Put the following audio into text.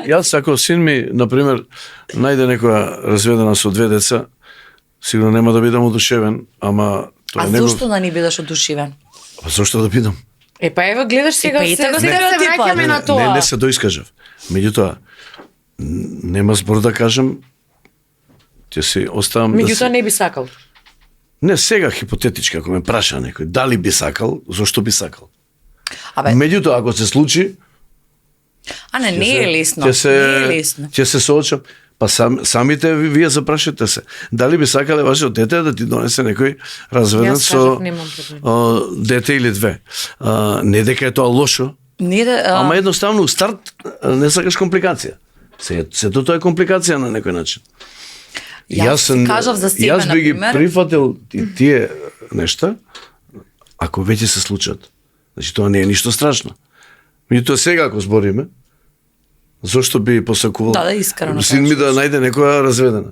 Јас ако син ми, например, најде некоја разведена со 2 деца, сигурно нема да бидам одушевен, ама тоа А е негов... зошто да не бидеш одушевен? Па зошто да бидам? Па ева гледаш сега, и така сега се стереотипа. враќаме на тоа. Не се доискажав. Меѓутоа, нема збор да кажам, ќе си оставам да Меѓутоа се... не би сакал. Не, сега хипотетички, ако ме праша некој, дали би сакал, зошто би сакал? Абе, Меѓутоа, ако се случи, а не е лесно. ќе се, Не е лесно. ќе се соочам. Па самите вие запрашате се. Дали би сакале вашето дете да ти донесе некој разведен Јас со кажав, немам проблем. дете или 2? Не дека е тоа лошо, Не да, ама едноставно у старт не сакаш компликација. Сето тоа е компликација на некој начин. Јас си кажав за себе, јас би ги например. прифатил и тие нешта, ако веќе се случат. Значи тоа не е ништо страшно. Меѓутоа сега ако збориме, зошто би посакувал Да, искрено син ми да најде некоја разведена?